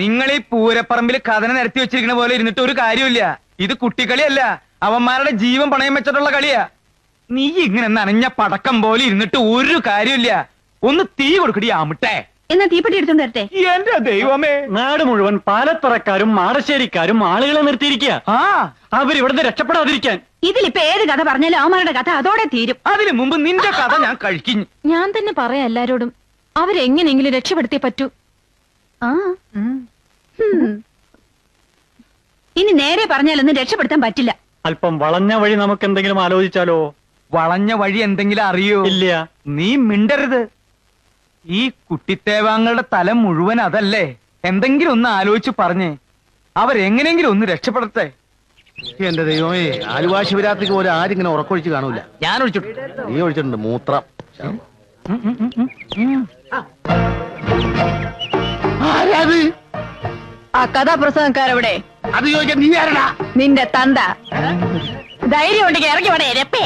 നിങ്ങൾ ഈ പൂരപ്പറമ്പിൽ കഥന നിരത്തി വെച്ചിരിക്കുന്ന പോലെ ഇരുന്നിട്ട് ഒരു കാര്യമില്ല. ഇത് കുട്ടിക്കളിയല്ല, അവന്മാരുടെ ജീവൻ പണയം വെച്ചിട്ടുള്ള കളിയാ. നീ ഇങ്ങനെ നനഞ്ഞ പടക്കം പോലെ ഇരുന്നിട്ട് ഒരു കാര്യമില്ല. ഒന്ന് തീ കൊടുക്കടി ആമിട്ടെ. എന്നാ തീപ്പെട്ടി എടുത്തോണ്ട് വരട്ടെ. എന്റെ ദൈവമേ, നാട് മുഴുവൻ പാലത്തറക്കാരും മാടശ്ശേരിക്കാരും ആളുകളെ നിർത്തിയിരിക്കുക. അവരിവിടുന്ന് രക്ഷപ്പെടാതിരിക്കാൻ. ഇതിലിപ്പോ ഏത് കഥ പറഞ്ഞാലും അവന്മാരുടെ കഥ അതോടെ തീരും. അതിനു മുമ്പ് നിന്റെ കഥ ഞാൻ കഴിക്കും. ഞാൻ തന്നെ പറയാം എല്ലാരോടും, അവരെങ്ങനെയെങ്കിലും രക്ഷപ്പെടുത്തിയേ പറ്റൂ. ഇനി നേരെ പറഞ്ഞാലൊന്നും രക്ഷപ്പെടുത്താൻ പറ്റില്ല. അല്പം വളഞ്ഞ വഴി നമുക്ക് എന്തെങ്കിലും ആലോചിച്ചാലോ? വളഞ്ഞ വഴി എന്തെങ്കിലും അറിയോ? ഇല്ല. നീ മിണ്ടരുത്. ഈ കുട്ടിത്തേവാങ്ങളുടെ തല മുഴുവൻ അതല്ലേ. എന്തെങ്കിലും ഒന്ന് ആലോചിച്ച് പറഞ്ഞേ, അവരെങ്ങനെങ്കിലും ഒന്ന് രക്ഷപ്പെടട്ടെ. എന്റെ ദൈവമേ, ആലുവാ ശിവരാത്രിക്ക് പോലെ ആരിങ്ങനെ ഉറക്കൊഴിച്ച് കാണൂല. ഞാൻ ഒഴിച്ചിട്ടുണ്ട്. നീ ഒഴിച്ചിട്ടുണ്ട് മൂത്രം. ആരാത്? ആ കഥാപ്രസംഗക്കാരവിടെ? അത് ചോദിക്കാൻ നീ ആരടാ? നിന്റെ തന്ത. ധൈര്യം ഉണ്ടെങ്കിൽ ഇറങ്ങി വേണേ രപ്പേ.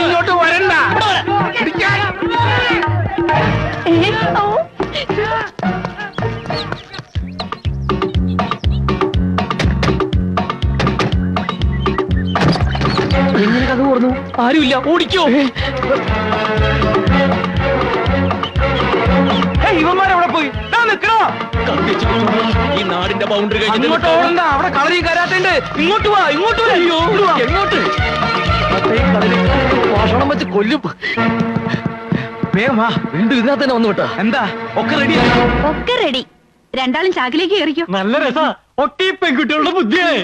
ഇങ്ങോട്ട് വരണ്ട. എങ്ങനെ കഥ ഓർന്നു? ആരുമില്ല, ഓടിക്കോ. ഇവന്മാരെവിടെ പോയി? നിക്കണോ? ഈ നാടിന്റെ ബൗണ്ടറി അങ്ങോട്ട് ഓടണ്ട, അവിടെ കളരി കരാത്തുണ്ട്. ഇങ്ങോട്ട് വാ, ഇങ്ങോട്ട് വാ. എങ്ങോട്ട്? ഭക്ഷണം വെച്ച് കൊല്ലും. വേഗം വാ. വീണ്ടും ഇതിനകത്ത് തന്നെ വന്നു വിട്ടാ. എന്താ ഒക്കെ റെഡി? ഒക്കെ റെഡി. രണ്ടാളും ചാക്കിലേക്ക് കയറിക്കോ. നല്ല രസാ. ഒക്കെ ഈ പെൺകുട്ടികളുടെ ബുദ്ധിയായി.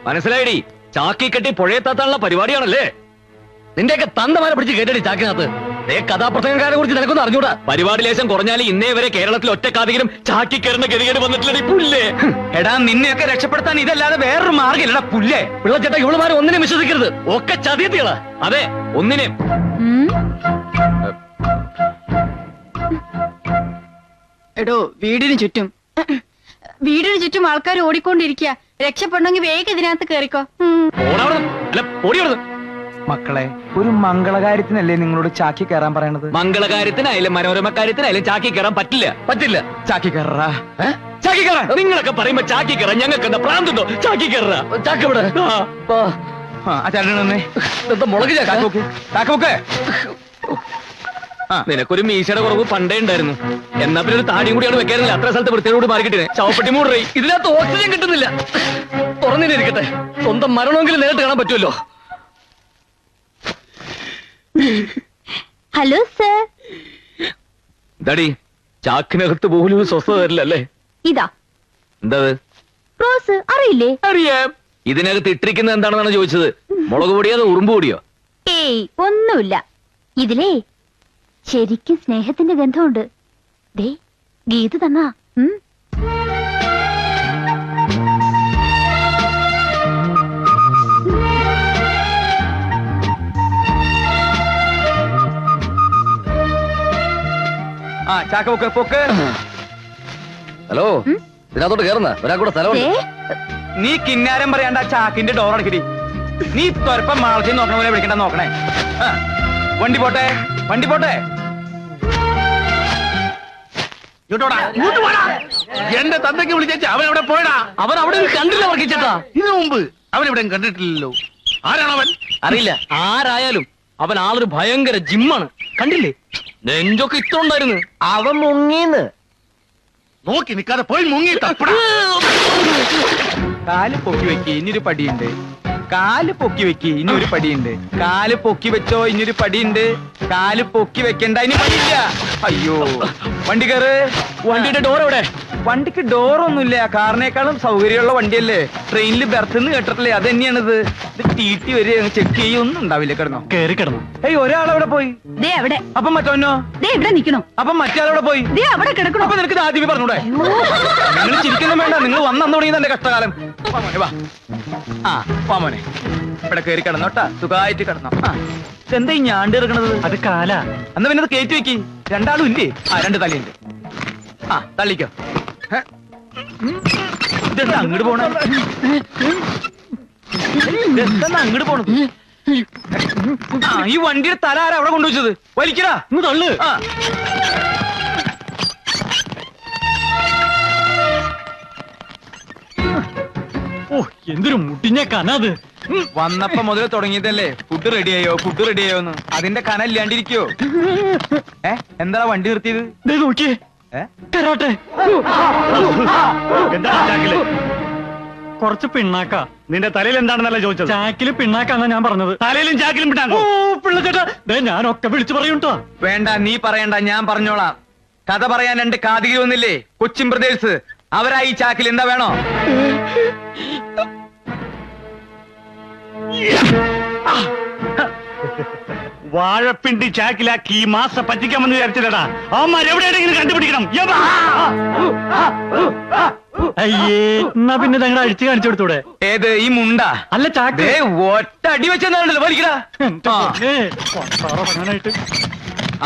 മനസ്സിലായിടി, ചാക്കി കെട്ടി പുഴയെത്താത്താനുള്ള പരിപാടിയാണല്ലേ. നിന്റെയൊക്കെ തന്തമാരെ പിടിച്ച് കേട്ടടി ചാക്കിനകത്ത്. കഥാപ്രസംഗക്കാരെ കുറിച്ച് നിനക്കൊന്നും അറിഞ്ഞൂടാ. പരിപാടി ലേശം കുറഞ്ഞാൽ ഇന്നേ വരെ കേരളത്തിൽ ഒറ്റക്കാതെങ്കിലും ചാക്കി കയറുന്ന ഗതികേട് വന്നിട്ടില്ലടി പുല്ലേ. എടാ, നിന്നെയൊക്കെ രക്ഷപ്പെടുത്താൻ ഇതല്ലാതെ വേറൊരു മാർഗ്ഗമില്ലടാ പുല്ലേ. പിള്ളച്ചേട്ടാ, ഇവളുമാരെ ഒന്നിനെ വിശ്വസിക്കരുത്. ഒക്കെ ചതിയത്തികളാ. അതെ, ഒന്നിനെ. എടോ, വീടിന് ചുറ്റും ആൾക്കാർ ഓടിക്കൊണ്ടിരിക്കുക. രക്ഷപ്പെടണമെങ്കിൽ വേഗം ഇതിനകത്ത് കേറിക്കോ. അല്ല, ഓടിയോടുന്നു. മക്കളെ, ഒരു മംഗളകാര്യത്തിനല്ലേ നിങ്ങളോട് ചാക്കി കയറാൻ പറയണത്? മംഗളകാര്യത്തിനായാലും മനോരമ കാര്യത്തിനായാലും ചാക്കി കയറാൻ പറ്റില്ല. ചാക്കി കയറാ. ചാക്കി കയറാ. നിങ്ങളൊക്കെ പറയുമ്പോ ചാക്കി കയറാൻ ഞങ്ങൾക്ക് എന്താ പ്രാന്തുണ്ടോ? ചാക്കി കയറാ. ചാക്കി ഇവിടെ മുളക് ചാക്ക്. നിനക്കൊരു മീശയുടെ കുറവ് പണ്ടേ ഉണ്ടായിരുന്നു. എന്നാ പിന്നെ ഒരു താടിയും കൂടിയാണ് വെക്കാറില്ല. അത്ര സ്ഥലത്ത് വൃത്തിയോട് മാറിക്കിട്ടേ ചവപ്പെട്ടി മൂടേ. ഇതിനകത്ത് ഓക്സിജൻ കിട്ടുന്നില്ല. തുറന്നിരിക്കട്ടെ, സ്വന്തം മരണമെങ്കിലും നേരിട്ട് കാണാൻ പറ്റുമല്ലോ. Hello sir. എന്താടി, ചാക്കിനകത്ത് പോലും സ്വസ്ഥത തരില്ലല്ലേ? ഇതാ എന്താ റോസ്, അറിയില്ലേ? അറിയാം. ഇതിനകത്ത് ഇട്ടിരിക്കുന്നത് എന്താണെന്നാണ് ചോദിച്ചത്. മുളക് പൊടിയോ അതോ ഉറുമ്പ് പൊടിയോ? ഏയ്, ഒന്നുമില്ല. ഇതിലേ ശരിക്കും സ്നേഹത്തിന്റെ ഗന്ധമുണ്ട്. ദേ, ഗീത് തന്നാ. ചാക്ക് പൊക്ക്. ഹലോ, ഇതിനകത്തോട്ട് കേറുന്ന ഒരാൾക്കൂടെ സ്ഥലമുണ്ട്. നീ കിന്നാരം പറയാണ്ട, ചാക്കിന്റെ ഡോർ അടക്കടി. നീ തൊരപ്പം മാളത്തിൽ നോക്കണ പോലെ വിളിക്കണ്ട. നോക്കണേ. വണ്ടി പോട്ടെ, വണ്ടി പോട്ടെ. എന്റെ തന്തയ്ക്ക് വിളിച്ചേച്ച് അവൻ എവിടെ പോയടാ? അവൻ അവിടെ കണ്ടില്ല വർക്കിച്ചേട്ടാ. ഇതിനു മുമ്പ് അവൻ ഇവിടെ കണ്ടിട്ടില്ലല്ലോ. ആരാണവൻ? അറിയില്ല. ആരായാലും അവൻ ആളൊരു ഭയങ്കര ജിമ്മാണ്. കണ്ടില്ലേ, നെഞ്ചൊക്കെ ഇട്ടുണ്ടായിരുന്നു. അവൻ മുങ്ങീന്ന്. നോക്കി നിൽക്കാതെ പോയി മുങ്ങി തപ്പട. കാല് പൊക്കി വെക്കി, ഇനിയൊരു പടിയുണ്ട്. കാല് പൊക്കി വെക്കി, ഇനിയൊരു പടിയുണ്ട്. കാല് പൊക്കി വെച്ചോ, ഇനിയൊരു പടിയുണ്ട്. കാല് പൊക്കി വെക്കണ്ട, ഇനി പടിയില്ല. അയ്യോ, വണ്ടി കയറ്. വണ്ടിയുടെ ഡോർ എവിടെ? വണ്ടിക്ക് ഡോറൊന്നുമില്ല. കാറിനേക്കാളും സൗകര്യമുള്ള വണ്ടിയല്ലേ. ട്രെയിനിൽ ബെർത്ത് കേട്ടിട്ടില്ലേ? അത് തന്നെയാണിത്. ഇത് ടി വരെ ചെക്ക് ചെയ്യൊന്നും ഉണ്ടാവില്ല. കിടന്നോ? കയറി കിടന്നു. ഏയ്, ഒരാളവിടെ പോയി. ദേ അവിടെ. അപ്പം മറ്റോന്നോ? ദേ ഇവിടെ നിക്കണോ? അപ്പം മറ്റേ പോയി. ദേ അവിടെ കിടക്കണോ? അപ്പൊ നിനക്ക് ആദ്യമേ പറഞ്ഞൂടെ? നിങ്ങൾ ചിരിക്കൊന്നും വേണ്ട. നിങ്ങൾ വന്നു തുടങ്ങിയത് എന്റെ കഷ്ടകാലം. വാമോനെ, ഇവിടെ കയറി കിടന്നോട്ടാ. സുഖമായിട്ട് കിടന്നോ. എന്താ ഈ ഞാണ്ട് ഇറക്കണത്? അത് കാല. എന്നാ പിന്നെ അത് കയറ്റി വെക്കി. രണ്ടാളും ഇല്ലേ? രണ്ട് തലയുണ്ട്. തള്ളിക്കോ. ഇതെന്താ അങ്ങോട്ട് പോണ? ഇതെന്താ അങ്ങോട്ട് പോണത്? ഈ വണ്ടിയുടെ തല ആരാ അവിടെ കൊണ്ടുവച്ചത്? വലിക്കടാ. ഒന്ന് തള്ളു. ആ. ഓ എന്തൊരു മുട്ടിഞ്ഞ കനത്. വന്നപ്പോ മുതൽ തുടങ്ങിയതല്ലേ ഫുഡ് റെഡിയായോ എന്ന്. അതിന്റെ കന ഇല്ലാണ്ടിരിക്കോ? എന്താ വണ്ടി നിർത്തിയത്? നോക്കിയേ കരാട്ടെ. കുറച്ച് പിണ്ണാക്ക. നിന്റെ തലയിൽ എന്താണെന്നല്ല ചോദിച്ചത്. ചാക്കില് പിണ്ണാക്കാന്നാ ഞാൻ പറഞ്ഞത്. തലയിലും ചാക്കിലും പിണ്ണാക്കോ? പിള്ളച്ചേട്ടാ ഞാനൊക്കെ വിളിച്ചു പറയൂട്ടോ. വേണ്ട, നീ പറയണ്ട, ഞാൻ പറഞ്ഞോളാം. കഥ പറയാൻ 2 കാതികി വന്നില്ലേ, കൊച്ചിൻ ബ്രദേഴ്സ്. അവരാ ഈ ചാക്കിൽ. എന്താ വേണോ? വാഴപ്പിണ്ടി ചാക്കിലാക്കി ഈ മാസം പറ്റിക്കാമെന്ന് വിചാരിച്ചില്ലടാ. അവന്മാർ എവിടെയെങ്കിലും കണ്ടുപിടിക്കണം. അയ്യേ എന്നാ പിന്നെ ഞങ്ങൾ അഴിച്ചു കാണിച്ചു കൊടുത്തൂടെ? ഏത് ഈ മുണ്ട? അല്ല ചാക്ക്. ഒറ്റ അടി വെച്ചെന്നാണല്ലോ വലിക്കടാ.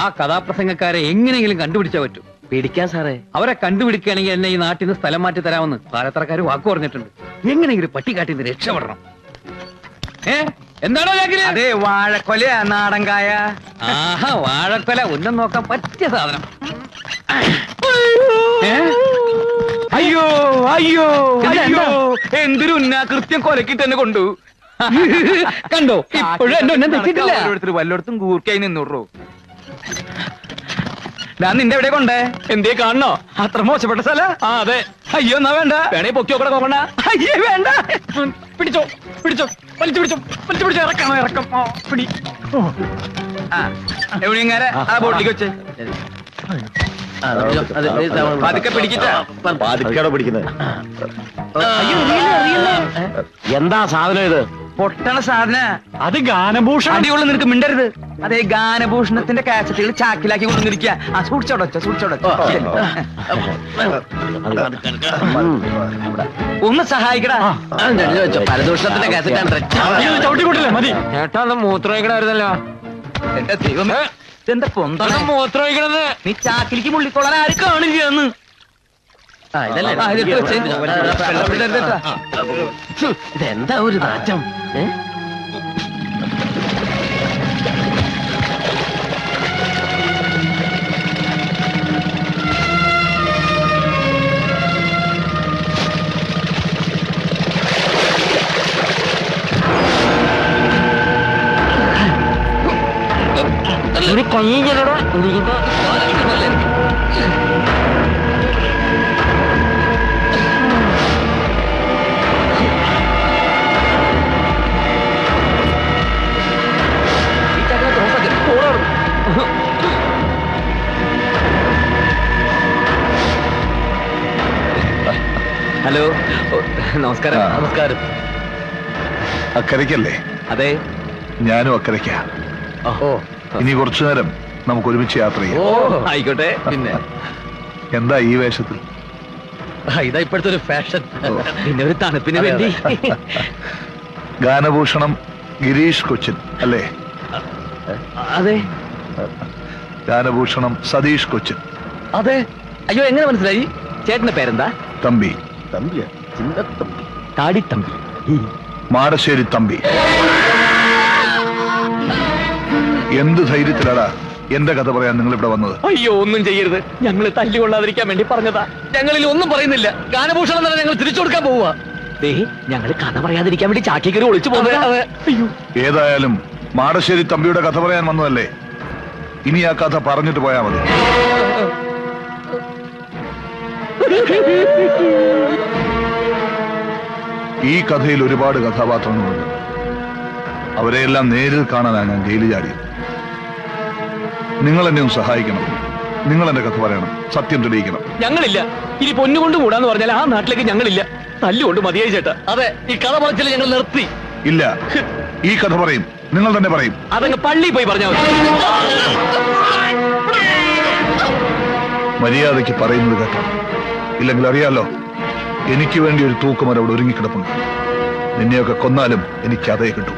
ആ കഥാപ്രസംഗക്കാരെ എങ്ങനെയെങ്കിലും കണ്ടുപിടിച്ചാ പറ്റും. പേടിക്കാൻ സാറേ. അവരെ കണ്ടുപിടിക്കുകയാണെങ്കിൽ എന്നെ ഈ നാട്ടിൽ നിന്ന് സ്ഥലം മാറ്റി തരാമെന്ന് പാലത്തറക്കാർ വാക്കു പറഞ്ഞിട്ടുണ്ട്. എങ്ങനെയെങ്കിലും പട്ടിക്കാട്ടിൽ നിന്ന് രക്ഷപ്പെടണം. എന്താണോ ചാക്കില്? അതെ, വാഴക്കൊല, നാടൻകായ. ആഹാ, വാഴക്കൊല. ഉന്നം നോക്കാൻ പറ്റിയ സാധനം. അയ്യോ അയ്യോ അയ്യോ, എന്തൊരു കൃത്യം കൊലക്കിട്ട് തന്നെ കൊണ്ടു. കണ്ടോ, ഇപ്പോഴും എന്റെ ഉന്നം തെറ്റിട്ടില്ല. വല്ലോടത്തും കൂർക്കായി നിന്നൂറോ. ഞാൻ നിന്റെ എവിടെ കൊണ്ടേ? എന്തേ കാണണോ? അത്ര മോശപ്പെട്ട സ്ഥല? അതെ. അയ്യോ എന്നാ വേണ്ട. വേണേ പൊക്കിയോടെ നോക്കണ്ട. അയ്യേ വേണ്ട. പിടിച്ചോ പിടിച്ചോ വലിച്ചു പിടിച്ചോ വലിച്ചു പിടിച്ചോ. ഇറക്കണോ? ഇറക്കം. പിടി. എവിടെയെങ്ങനെ ആ ബോട്ടിലേക്ക് വെച്ച് പതുക്കെ പിടിക്കട്ടാ. പാതിക്കാടോ പിടിക്കുന്നത്? എന്താ സാധനം ഇത്? പൊട്ടണ സാധന. അത് ഗാനഭൂഷണം. അടിയുള്ള നിനക്ക് മിണ്ടരുത്. അതെ, ഗാനഭൂഷണത്തിന്റെ കാസറ്റുകൾ ചാക്കിലാക്കി കൊണ്ടുവന്നിരിക്കുക. സൂക്ഷിച്ചോടൊച്ച. ഒന്ന് സഹായിക്കടാ. പരദൂഷണത്തിന്റെ ചവിട്ടിക്കൂട്ടില്ലേ? മതി. ചേട്ടാ മൂത്രമൊഴിക്കണമായിരുന്നല്ലോ. എന്റെ ദൈവമേ, ഇതെന്താ പൊന്തണ? മൂത്രമൊഴിക്കണത് നീ ചാക്കിലേക്ക് മുള്ളിക്കൊള്ളാൻ ആരും കാണില്ലാന്ന്. ഇതെന്താ ഒരു നാറ്റം? ഒരു കയ്യിലടാ. ഹലോ, നമസ്കാരം. നമസ്കാരം. അക്കരയ്ക്കല്ലേ? അതെ. ഞാനും അക്കരയ്ക്കാ. ഇനി കുറച്ചു നേരം നമുക്ക് ഒരുമിച്ച് യാത്ര ചെയ്യാം. ആയിക്കോട്ടെ. പിന്നെ എന്താ ഈ വേഷത്തിൽ? ഇതാ ഇപ്പോഴത്തെ ഒരു ഫാഷൻ. പിന്നെ ഒരു തണുപ്പിന് വേണ്ടി. ഗാനഭൂഷണം ഗിരീഷ് കൊച്ചിൻ അല്ലേ? അതെ. ഗാനഭൂഷണം സതീഷ് കൊച്ചിൻ. അതെ. അയ്യോ, എങ്ങനെ മനസ്സിലായി? ചേട്ടന്റെ പേരെന്താ? തമ്പി. തമ്പിയാ? ചിന്തത്തമ്പി. താടിത്തമ്പി. മാടശ്ശേരി തമ്പി. എന്ത് ധൈര്യത്തിലാടാ എന്റെ കഥ പറയാൻ നിങ്ങൾ ഇവിടെ വന്നത്? അയ്യോ, ഒന്നും ചെയ്യരുത്. ഞങ്ങൾ തല്ലുകൊള്ളാതിരിക്കാൻ വേണ്ടി പറഞ്ഞതാ. ഞങ്ങളിൽ ഒന്നും പറയുന്നില്ല. ഗാനഭൂഷണം തന്നെ ഞങ്ങൾ തിരിച്ചു കൊടുക്കാൻ പോവുക. ഞങ്ങൾ കഥ പറയാതിരിക്കാൻ വേണ്ടി ചാക്കി കയറി ഒളിച്ചു പോകുന്നത്. ഏതായാലും മാടശ്ശേരി തമ്പിയുടെ കഥ പറയാൻ വന്നതല്ലേ, ഇനി ആ കഥ പറഞ്ഞിട്ട് പോയാ മതി. ഈ കഥയിൽ ഒരുപാട് കഥാപാത്രങ്ങളുണ്ട്. അവരെയെല്ലാം നേരിൽ കാണാനാണ് ഞാൻ ജയിലിൽ ചാടിയത്. നിങ്ങൾ എന്നെ ഒന്ന് സഹായിക്കണം. നിങ്ങൾ എന്റെ കഥ പറയണം, സത്യം തെളിയിക്കണം. ഞങ്ങളില്ല. ഇനി പൊന്നുകൊണ്ട് കൂടാന്ന് പറഞ്ഞാൽ ആ നാട്ടിലേക്ക് ഞങ്ങളില്ല. തല്ലുകൊണ്ട് മതിയായി ചേട്ടാ. അതെ, ഈ കഥ പറച്ചിൽ ഞങ്ങൾ നിർത്തി. ഇല്ല, ഈ കഥ പറയും. നിങ്ങൾ തന്നെ പറയും. അതങ്ങ് പള്ളി പോയി പറഞ്ഞാൽ മതി. മര്യാദയ്ക്ക് പറയുന്നത് കേട്ടോ. ഇല്ലെങ്കിൽ അറിയാലോ, എനിക്ക് വേണ്ടി ഒരു തൂക്കുമരം അവിടെ ഒരുങ്ങിക്കിടപ്പുണ്ട്. നിന്നെയൊക്കെ കൊന്നാലും എനിക്ക് അതേ കിട്ടും.